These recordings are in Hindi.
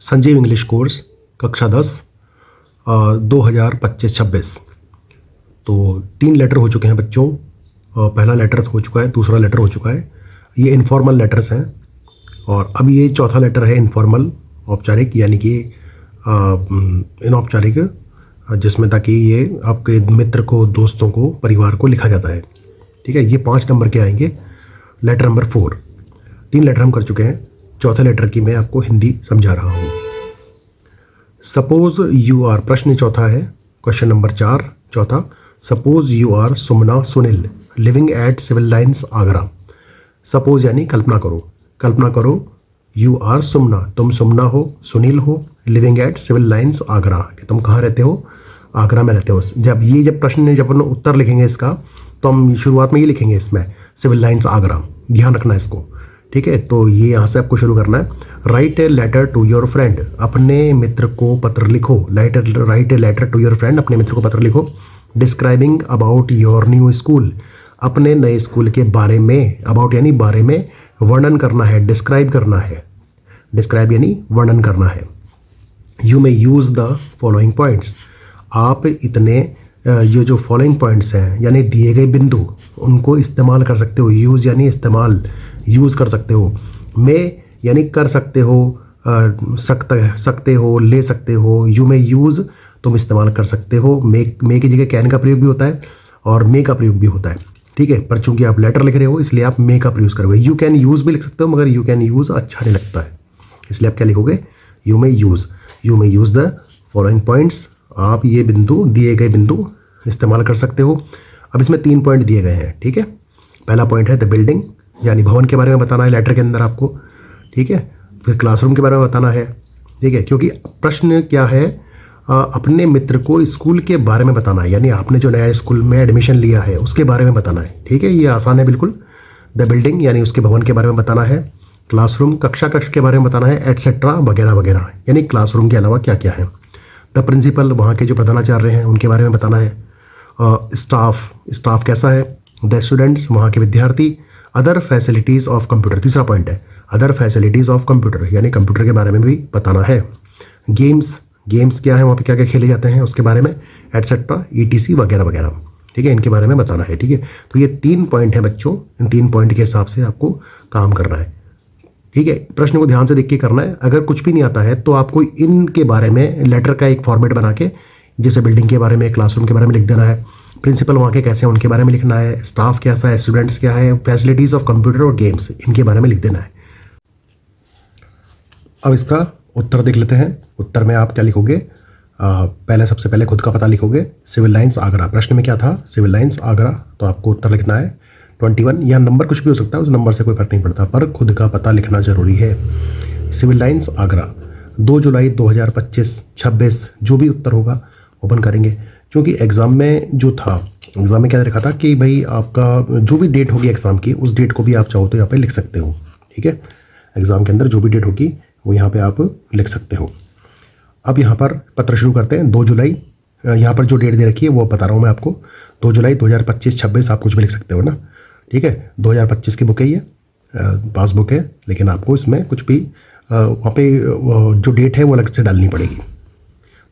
संजीव इंग्लिश कोर्स कक्षा 10 2025-26। तो 3 लेटर हो चुके हैं बच्चों। पहला लेटर हो चुका है, दूसरा लेटर हो चुका है। ये इनफॉर्मल लेटर्स हैं और अब ये चौथा लेटर है इनफॉर्मल, औपचारिक, यानी कि इनौपचारिक, जिसमें ताकि ये आपके मित्र को, दोस्तों को, परिवार को लिखा जाता है। ठीक है, ये 5 नंबर के आएंगे। लेटर नंबर 4, 3 लेटर हम कर चुके हैं। चौथे लेटर की मैं आपको हिंदी समझा रहा हूँ। सपोज यू आर, प्रश्न चौथा है, क्वेश्चन नंबर 4 चौथा। Suppose you are Sumana Sunil living at Civil Lines Agra. Suppose यानी कल्पना करो, कल्पना करो यू आर सुमना, तुम सुमना हो, सुनील हो, living at Civil Lines Agra, कि तुम कहाँ रहते हो, आगरा में रहते हो। जब प्रश्न जब अपन उत्तर लिखेंगे इसका, तो हम शुरुआत में ये लिखेंगे इसमें सिविल लाइन्स आगरा, ध्यान रखना इसको। ठीक है, तो ये यहाँ से आपको शुरू करना है। Write a letter to your friend, अपने मित्र को पत्र लिखो। Write a letter to your friend, अपने मित्र को पत्र लिखो। Describing about your new school, अपने नए स्कूल के बारे में, अबाउट यानी बारे में, वर्णन करना है, डिस्क्राइब करना है, डिस्क्राइब यानी वर्णन करना है। You may use the following points, आप इतने ये जो फॉलोइंग पॉइंट्स हैं यानी दिए गए बिंदु, उनको इस्तेमाल कर सकते हो। यूज़ यानी इस्तेमाल, यूज़ कर सकते हो। मे यानी कर सकते हो, सकते हो, ले सकते हो। यू मे यूज़, तुम इस्तेमाल कर सकते हो। मे की जगह कैन का प्रयोग भी होता है और मे का प्रयोग भी होता है। ठीक है, पर चूंकि आप लेटर लिख रहे हो इसलिए आप मे का प्रयोग करोगे। यू कैन यूज़ भी लिख सकते हो, मगर यू कैन यूज़ अच्छा नहीं लगता है, इसलिए आप क्या लिखोगे, you may use. You may use the following points, आप ये बिंदु, दिए गए बिंदु इस्तेमाल कर सकते हो। अब इसमें 3 पॉइंट दिए गए हैं। ठीक है, पहला पॉइंट है द बिल्डिंग, यानी भवन के बारे में बताना है लेटर के अंदर आपको। ठीक है, फिर क्लासरूम के बारे में बताना है। ठीक है, क्योंकि प्रश्न क्या है, अपने मित्र को स्कूल के बारे में बताना है, यानी आपने जो नया स्कूल में एडमिशन लिया है उसके बारे में बताना है। ठीक है, ये आसान है बिल्कुल। द बिल्डिंग यानी उसके भवन के बारे में बताना है। क्लासरूम, कक्ष के बारे में बताना है, एटसेट्रा, वगैरह वगैरह, यानी क्लासरूम के अलावा क्या क्या है। द प्रिंसिपल, वहाँ के जो प्रधानाचार्य हैं उनके बारे में बताना है। स्टाफ कैसा है। द स्टूडेंट्स, वहाँ के विद्यार्थी। अदर फैसिलिटीज़ ऑफ कंप्यूटर, तीसरा पॉइंट है अदर फैसिलिटीज़ ऑफ कंप्यूटर, यानी कंप्यूटर के बारे में भी बताना है। गेम्स क्या है, वहाँ पे क्या क्या खेले जाते हैं उसके बारे में, एटसेट्रा, ETC, वगैरह वगैरह। ठीक है, इनके बारे में बताना है। ठीक है, तो ये 3 पॉइंट है बच्चों, इन 3 पॉइंट के हिसाब से आपको काम करना है। ठीक है, प्रश्न को ध्यान से देख के करना है। अगर कुछ भी नहीं आता है तो आपको इनके बारे में लेटर का एक फॉर्मेट बना के, जैसे बिल्डिंग के बारे में, क्लासरूम के बारे में लिख देना है। प्रिंसिपल वहाँ के कैसे हैं उनके बारे में लिखना है। स्टाफ कैसा है, स्टूडेंट्स क्या है, फैसिलिटीज़ ऑफ कंप्यूटर और गेम्स, इनके बारे में लिख देना है। अब इसका उत्तर देख लेते हैं। उत्तर में आप क्या लिखोगे, सबसे पहले खुद का पता लिखोगे। सिविल लाइन्स आगरा, प्रश्न में क्या था, सिविल लाइन्स आगरा, तो आपको उत्तर लिखना है 21। यहाँ नंबर कुछ भी हो सकता है, उस नंबर से कोई फर्क नहीं पड़ता, पर खुद का पता लिखना जरूरी है। सिविल लाइन्स आगरा, 2 जुलाई 2025-26, जो भी उत्तर होगा ओपन करेंगे। क्योंकि एग्ज़ाम में जो था, एग्ज़ाम में क्या लिखा था कि भाई आपका जो भी डेट होगी एग्ज़ाम की, उस डेट को भी आप चाहो तो यहाँ पे लिख सकते हो। ठीक है, एग्ज़ाम के अंदर जो भी डेट होगी वो यहाँ पे आप लिख सकते हो। अब यहाँ पर पत्र शुरू करते हैं। 2 जुलाई, यहाँ पर जो डेट दे रखी है वो बता रहा हूँ मैं आपको। 2 जुलाई 2025-26, आप कुछ भी लिख सकते हो ना। ठीक है, 2025 की बुक है ये, पासबुक है, लेकिन आपको इसमें कुछ भी वहाँ पे जो डेट है वो अलग से डालनी पड़ेगी।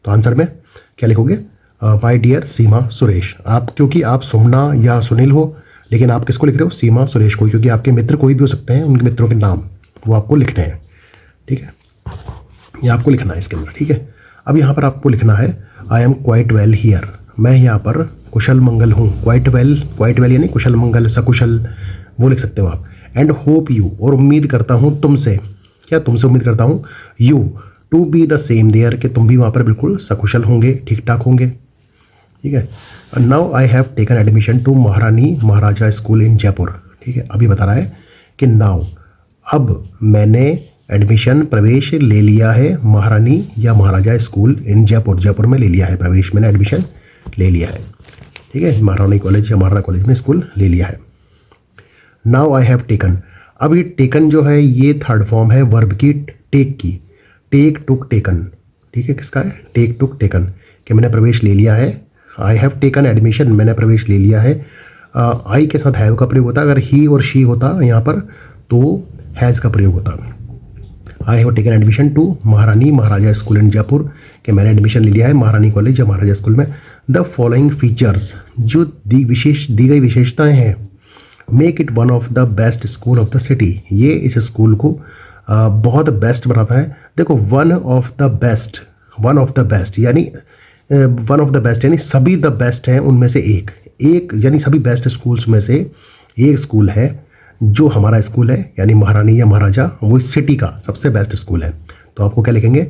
तो आंसर में क्या लिखोगे, माय डियर सीमा सुरेश। आप, क्योंकि आप सुमना या सुनील हो, लेकिन आप किसको लिख रहे हो, सीमा सुरेश को, क्योंकि आपके मित्र कोई भी हो सकते हैं, उनके मित्रों के नाम वो आपको लिखने हैं। ठीक है, ये आपको लिखना है इसके अंदर। ठीक है, अब यहाँ पर आपको लिखना है I am quite well here, मैं यहाँ पर कुशल मंगल हूँ। क्वाइट वेल यानी कुशल मंगल, सकुशल, वो लिख सकते हो आप। एंड होप यू, और उम्मीद करता हूँ तुमसे, क्या तुमसे उम्मीद करता हूँ, you to be the same there, कि तुम भी वहाँ पर बिल्कुल सकुशल होंगे, ठीक ठाक होंगे। ठीक है, now I have taken admission to Maharani Maharaja school इन जयपुर। ठीक है, अभी बता रहा है कि नाउ, अब मैंने एडमिशन, प्रवेश ले लिया है महारानी या महाराजा स्कूल इन जयपुर, जयपुर में ले लिया है प्रवेश, मैंने एडमिशन ले लिया है। ठीक है, महारानी कॉलेज या महाराणा कॉलेज में स्कूल ले लिया है। नाउ आई हैव टेकन, अब ये टेकन जो है ये थर्ड फॉर्म है वर्ब की, टेक की, टेक टुक टेकन। ठीक है, किसका है, टेक टुक टेकन, कि मैंने प्रवेश ले लिया है। आई हैव टेकन एडमिशन, मैंने प्रवेश ले लिया है। आई के साथ हैव का प्रयोग होता है, अगर ही और शी होता यहाँ पर तो हैज़ का प्रयोग होता। I have taken admission to Maharani Maharaja school इन जयपुर, कि मैंने एडमिशन ले लिया है महारानी कॉलेज या महाराजा स्कूल में। द फॉलोइंग फीचर्स, जो दी गई विशेषताएं हैं, make it one of the best school of the city, ये इस स्कूल को बहुत बेस्ट बनाता है। देखो वन ऑफ द बेस्ट यानी वन ऑफ द बेस्ट यानी सभी द बेस्ट हैं उनमें से एक यानी सभी बेस्ट स्कूल्स में से एक स्कूल है जो हमारा स्कूल है, यानी महारानी या महाराजा, वो इस सिटी का सबसे बेस्ट स्कूल है। तो आपको क्या लिखेंगे,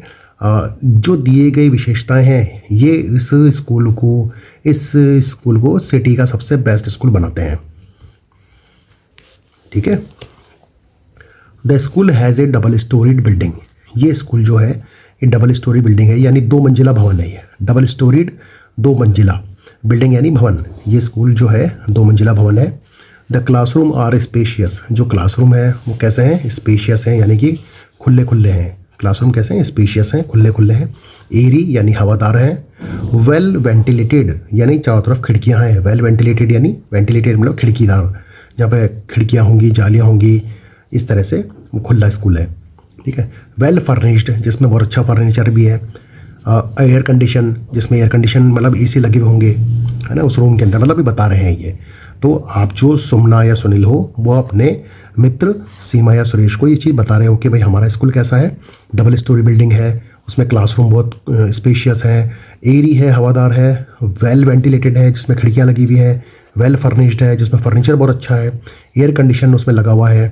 जो दिए गई विशेषताएं हैं ये इस स्कूल को सिटी का सबसे बेस्ट स्कूल बनाते हैं। ठीक है। The school has A double storeyed building, ये स्कूल जो है ये डबल स्टोरी बिल्डिंग है, यानी 2 मंजिला भवन है। ये डबल स्टोरीड 2 मंजिला बिल्डिंग यानी भवन, ये स्कूल जो है 2 मंजिला भवन है। द क्लासरूम आर स्पेशियस, जो क्लासरूम है वो कैसे हैं, स्पेशियस हैं, यानी कि खुले खुले हैं। क्लासरूम कैसे हैं, स्पेशियस हैं, खुले खुले हैं। एरी यानी हवादार हैं। वेल वेंटिलेटेड यानी चारों तरफ खिड़कियां हैं। वेल वेंटिलेटेड यानी वेंटिलेटेड मतलब खिड़कीदार, जहाँ पे खिड़कियाँ होंगी, जालियाँ होंगी, इस तरह से वो खुला स्कूल है। ठीक है। वेल फर्निश्ड, जिसमें बहुत अच्छा फर्नीचर भी है। एयर कंडीशन, जिसमें एयर कंडीशन मतलब एसी लगे हुए होंगे, है ना, उस रूम के अंदर, मतलब भी बता रहे हैं ये। तो आप जो सुमना या सुनील हो वो अपने मित्र सीमा या सुरेश को ये चीज़ बता रहे हो कि भाई हमारा स्कूल कैसा है, डबल स्टोरी बिल्डिंग है, उसमें क्लासरूम बहुत स्पेशियस है, एरी है, हवादार है, वेल वेंटिलेटेड है जिसमें खिड़कियाँ लगी हुई है, वेल फर्निश्ड है जिसमें फर्नीचर बहुत अच्छा है, एयर कंडीशन उसमें लगा हुआ है।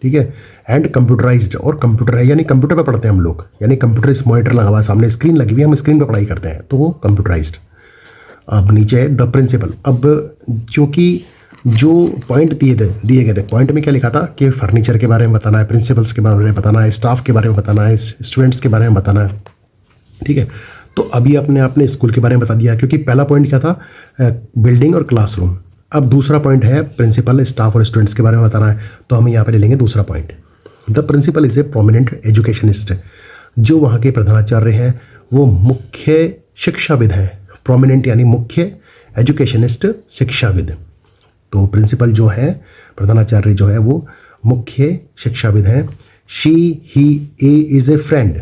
ठीक है। एंड कंप्यूटराइज्ड, और कंप्यूटर है यानी कंप्यूटर पे पढ़ते हैं हम लोग, यानी कंप्यूटर मॉनिटर लगा हुआ है, सामने स्क्रीन लगी हुई है, हम स्क्रीन पे पढ़ाई करते हैं, तो वो कंप्यूटराइज्ड। अब नीचे है द प्रिंसिपल। अब क्योंकि जो पॉइंट दिए गए थे, पॉइंट में क्या लिखा था कि फर्नीचर के बारे में बताना है, प्रिंसिपल्स के बारे में बताना है, स्टाफ के बारे में बताना है, स्टूडेंट्स के बारे में बताना है। ठीक है। तो अभी आपने स्कूल के बारे में बता दिया, क्योंकि पहला पॉइंट क्या था, बिल्डिंग और क्लासरूम। अब दूसरा पॉइंट है प्रिंसिपल, स्टाफ और स्टूडेंट्स के बारे में बताना है, तो हम यहाँ पे ले लेंगे दूसरा point. The principal is a prominent educationist, जो वहाँ के प्रधानाचार्य हैं वो मुख्य शिक्षाविद हैं। प्रोमिनेंट यानी मुख्य, एजुकेशनिस्ट शिक्षाविद। तो प्रिंसिपल जो है, प्रधानाचार्य जो है वो मुख्य शिक्षाविद हैं। She he A is a friend,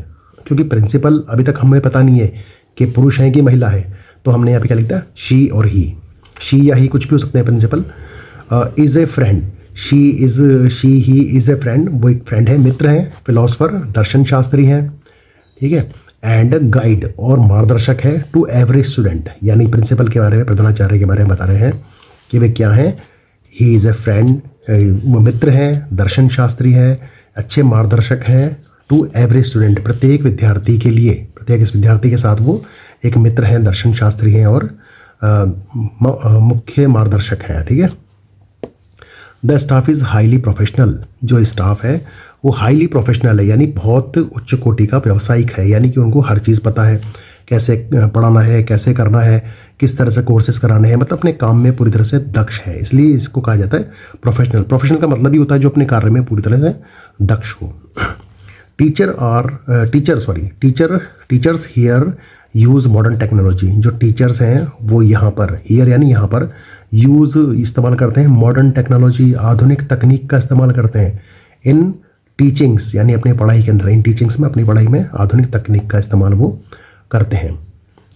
क्योंकि प्रिंसिपल अभी तक हमें पता नहीं है कि पुरुष हैं कि महिला है, तो हमने यहाँ पे क्या लिखता है, शी और ही, शी या ही कुछ भी हो सकते हैं। Principal is a friend, she he is a friend, वो एक फ्रेंड है, मित्र हैं, फिलोसफर दर्शन शास्त्री हैं। ठीक है। एंड गाइड और मार्गदर्शक है टू एवरी स्टूडेंट, यानी प्रिंसिपल के बारे में, प्रधानाचार्य के बारे में बता रहे हैं कि वे क्या हैं, ही इज़ ए फ्रेंड, वो मित्र हैं, दर्शन शास्त्री है, अच्छे मार्गदर्शक हैं, टू एवरी स्टूडेंट, प्रत्येक विद्यार्थी के लिए, प्रत्येक इस विद्यार्थी के साथ वो एक मित्र हैं, दर्शन शास्त्री हैं और मुख्य मार्गदर्शक है। ठीक है। The staff is highly professional, जो स्टाफ है वो हाईली प्रोफेशनल है, यानी बहुत उच्च कोटि का व्यावसायिक है, यानी कि उनको हर चीज़ पता है, कैसे पढ़ाना है, कैसे करना है, किस तरह से कोर्सेज कराने हैं, मतलब अपने काम में पूरी तरह से दक्ष है, इसलिए इसको कहा जाता है प्रोफेशनल। प्रोफेशनल का मतलब ही होता है जो अपने कार्य में पूरी तरह से दक्ष हो। Teachers here use modern technology, जो टीचर्स हैं वो यहाँ पर, हियर यानी यहाँ पर, यूज़ इस्तेमाल करते हैं मॉडर्न टेक्नोलॉजी, आधुनिक तकनीक का इस्तेमाल करते हैं। इन टीचिंग्स यानी अपनी पढ़ाई के अंदर, इन टीचिंग्स में, अपनी पढ़ाई में आधुनिक तकनीक का इस्तेमाल वो करते हैं।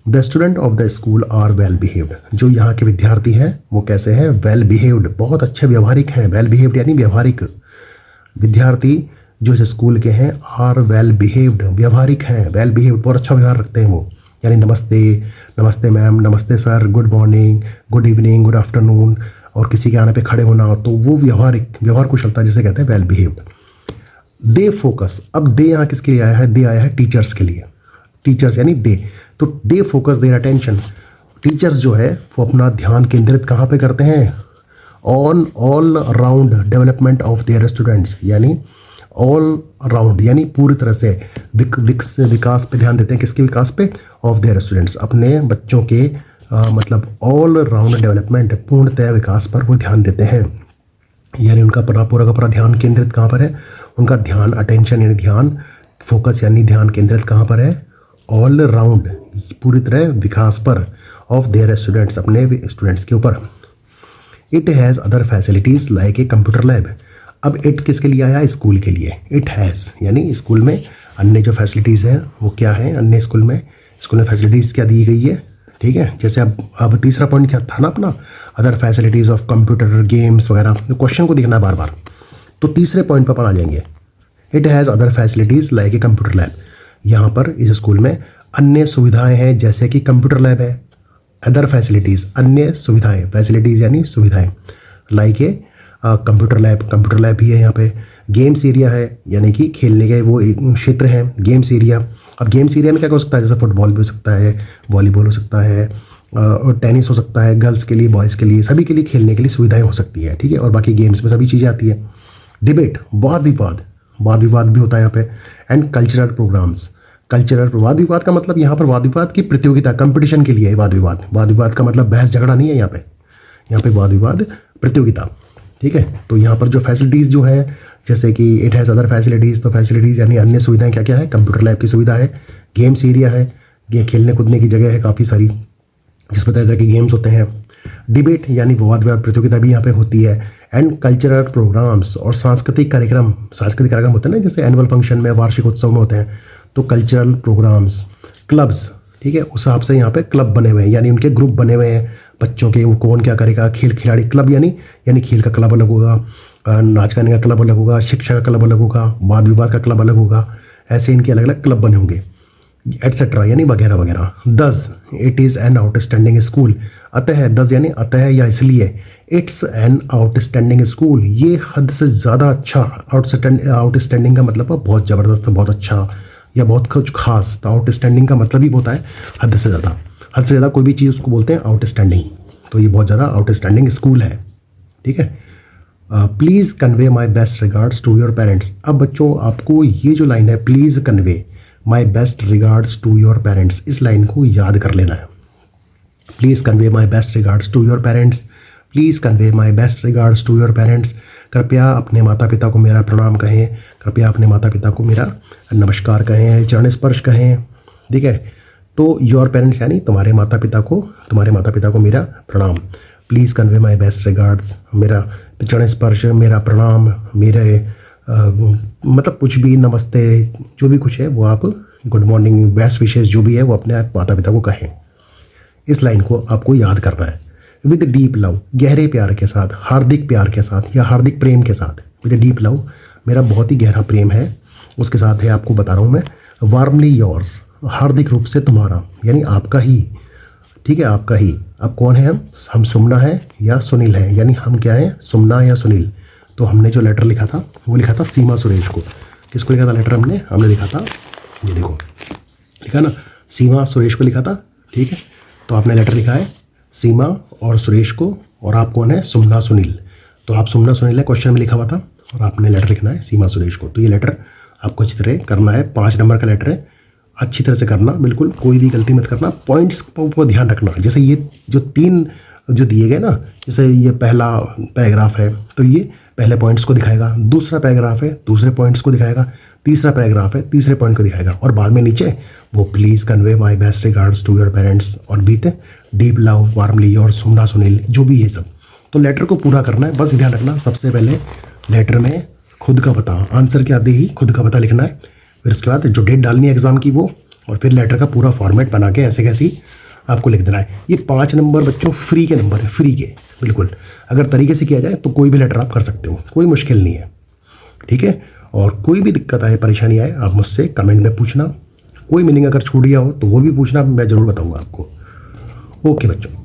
The student of the school are well behaved, जो यहाँ के विद्यार्थी हैं वो कैसे हैं, वेल बिहेव्ड, बहुत अच्छे व्यवहारिक हैं। वेल बिहेव्ड यानी व्यवहारिक, विद्यार्थी जो इस स्कूल के हैं आर वेल बिहेव्ड, व्यवहारिक हैं, वेल बिहेव्ड, बहुत अच्छा व्यवहार रखते हैं वो, यानी नमस्ते मैम, नमस्ते sir, good morning, good evening, good afternoon, और किसी के आने पे खड़े होना, तो वो व्यवहार कुशलता जिसे कहते हैं वेल बिहेव्ड। दे फोकस, अब दे यहाँ किसके लिए आया है, दे आया है टीचर्स के लिए, टीचर्स यानी दे, तो they focus their attention, teachers जो है वो अपना ध्यान केंद्रित कहाँ पे करते हैं, on all round development of their students, यानी ऑल राउंड यानी पूरी तरह से विकास पे ध्यान देते हैं, किसके विकास पे, ऑफ देयर स्टूडेंट्स, अपने बच्चों के मतलब ऑल राउंड डेवलपमेंट, पूर्णतः विकास पर वो ध्यान देते हैं, यानी उनका पूरा का पूरा ध्यान केंद्रित कहाँ पर है, उनका ध्यान, अटेंशन यानी ध्यान, फोकस यानी ध्यान केंद्रित कहाँ पर है, ऑल राउंड पूरी तरह विकास पर, ऑफ देयर स्टूडेंट्स अपने स्टूडेंट्स के ऊपर। It has other facilities like a computer lab, अब इट किसके लिए आया? स्कूल के लिए। इट हैज़ यानी स्कूल में अन्य जो फैसिलिटीज़ हैं वो क्या है? अन्य स्कूल में फैसिलिटीज़ क्या दी गई है? ठीक है, जैसे अब तीसरा पॉइंट क्या था ना अपना, other facilities of computer games वगैरह। क्वेश्चन को देखना है बार बार, तो तीसरे पॉइंट पर अपन आ जाएंगे। It has other facilities like a computer lab. यहाँ पर इस स्कूल में अन्य सुविधाएं हैं जैसे कि कंप्यूटर लैब है। अदर फैसिलिटीज़ अन्य सुविधाएं, फैसिलिटीज़ यानी सुविधाएं, लाइक ए कंप्यूटर लैब भी है यहाँ पे। गेम्स एरिया है यानी कि खेलने के वो क्षेत्र हैं, गेम्स एरिया। अब गेम्स एरिया में क्या हो सकता है? जैसे फुटबॉल भी हो सकता है, वॉलीबॉल हो सकता है, और टेनिस हो सकता है, गर्ल्स के लिए बॉयज़ के लिए सभी के लिए खेलने के लिए सुविधाएं हो सकती है। ठीक है, और बाकी गेम्स में सभी चीज़ें आती है। डिबेट, वाद विवाद भी होता है यहाँ पे। एंड कल्चरल प्रोग्राम्स, वाद विवाद का मतलब यहाँ पर वाद विवाद की प्रतियोगिता, कंपटीशन के लिए है वाद विवाद का मतलब बहस झगड़ा नहीं है यहाँ पे वाद विवाद प्रतियोगिता। ठीक है, तो यहाँ पर जो फैसिलिटीज़ जो है जैसे कि इट हैज़ अदर फैसिलिटीज़, तो फैसिलिटीज़ यानी अन्य सुविधाएं क्या क्या है? कंप्यूटर लैब की सुविधा है, गेम्स एरिया है, ये खेलने कूदने की जगह है काफ़ी सारी जिसमें तरह तरह के गेम्स होते हैं। डिबेट यानी वाद विवाद प्रतियोगिता भी यहाँ पे होती है। एंड कल्चरल प्रोग्राम्स और सांस्कृतिक कार्यक्रम होते हैं ना, जैसे एनुअल फंक्शन में, वार्षिक उत्सव में होते हैं, तो कल्चरल प्रोग्राम्स। क्लब्स, ठीक है, उस हिसाब से यहाँ पे क्लब बने हुए हैं यानी उनके ग्रुप बने हुए हैं बच्चों के। वो कौन क्या करेगा? खिलाड़ी क्लब यानी खेल का क्लब अलग होगा, नाच गाने का क्लब अलग होगा, शिक्षा का क्लब अलग होगा, वाद विवाद का क्लब अलग होगा, ऐसे इनके अलग अलग क्लब बने होंगे, एटसेट्रा यानी वगैरह वगैरह। Thus it is an outstanding school. अतः दस यानी अतः या इसलिए, इट्स एन आउटस्टैंडिंग स्कूल, ये हद से ज़्यादा अच्छा। आउटस्टैंडिंग का मतलब है बहुत ज़बरदस्त, बहुत अच्छा या बहुत कुछ खास। तो आउटस्टैंडिंग का मतलब ही होता है हद से ज़्यादा कोई भी चीज़ उसको बोलते हैं आउटस्टैंडिंग। तो ये बहुत ज़्यादा आउटस्टैंडिंग स्कूल है। ठीक है, please convey my best regards to your parents. अब बच्चों आपको ये जो लाइन है, please convey my best regards to your parents, इस लाइन को याद कर लेना है। Please convey my best regards to your parents, please convey my best regards to your parents. कृपया अपने माता पिता को मेरा प्रणाम कहें, कृपया अपने माता पिता को मेरा नमस्कार कहें, चरण स्पर्श कहें। ठीक है, तो योर पेरेंट्स यानी तुम्हारे माता पिता को मेरा प्रणाम। Please convey my best regards, मेरा चरण स्पर्श, मेरा प्रणाम, मेरे मतलब कुछ भी, नमस्ते, जो भी कुछ है वो आप, गुड मॉर्निंग, बेस्ट विशेष जो भी है वो अपने माता पिता को कहें। इस लाइन को आपको याद करना है। विद डीप लव, गहरे प्यार के साथ, हार्दिक प्यार के साथ या हार्दिक प्रेम के साथ। विद डीप लव, मेरा बहुत ही गहरा प्रेम है उसके साथ है, आपको बता रहा हूँ मैं। वार्मली योर्स, हार्दिक रूप से तुम्हारा यानी आपका ही। ठीक है, आपका ही। अब कौन है हम सुमना है या सुनील है, यानी हम क्या हैं, सुमना या सुनील। तो हमने जो लेटर लिखा था वो लिखा था सीमा सुरेश को। किसको लिखा था लेटर? हमने लिखा था, ये देखो लिखा ना, सीमा सुरेश को लिखा था। ठीक है, तो आपने लेटर लिखा है सीमा और सुरेश को, और आप कौन है? सुमना सुनील। तो आप सुमना सुनील है, क्वेश्चन में लिखा हुआ था, और आपने लेटर लिखना है सीमा सुरेश को। तो ये लेटर आपको अच्छी तरह करना है, 5 नंबर का लेटर है, अच्छी तरह से करना, बिल्कुल कोई भी गलती मत करना। पॉइंट्स पर ध्यान रखना, जैसे ये जो 3 जो दिए गए ना, जैसे ये पहला पैराग्राफ है तो ये पहले पॉइंट्स को दिखाएगा, दूसरा पैराग्राफ है दूसरे पॉइंट्स को दिखाएगा, तीसरा पैराग्राफ है तीसरे पॉइंट को दिखाएगा, और बाद में नीचे वो please convey my best regards to your parents, और बीते deep love, warmly your, Sumana Sunil, जो भी है सब। तो लेटर को पूरा करना है, बस ध्यान रखना सबसे पहले लेटर में खुद का पता, आंसर के आते ही खुद का पता लिखना है, फिर उसके बाद जो डेट डालनी है एग्ज़ाम की वो, और फिर लेटर का पूरा फॉर्मेट बना के ऐसे कैसे आपको लिख देना है। ये 5 नंबर बच्चों फ्री के नंबर है, फ्री के बिल्कुल। अगर तरीके से किया जाए तो कोई भी लेटर आप कर सकते हो, कोई मुश्किल नहीं है। ठीक है, और कोई भी दिक्कत आए, परेशानी आए, आप मुझसे कमेंट में पूछना। कोई मीनिंग अगर छूट गया हो तो वो भी पूछना, मैं ज़रूर बताऊँगा आपको। ओके बच्चों।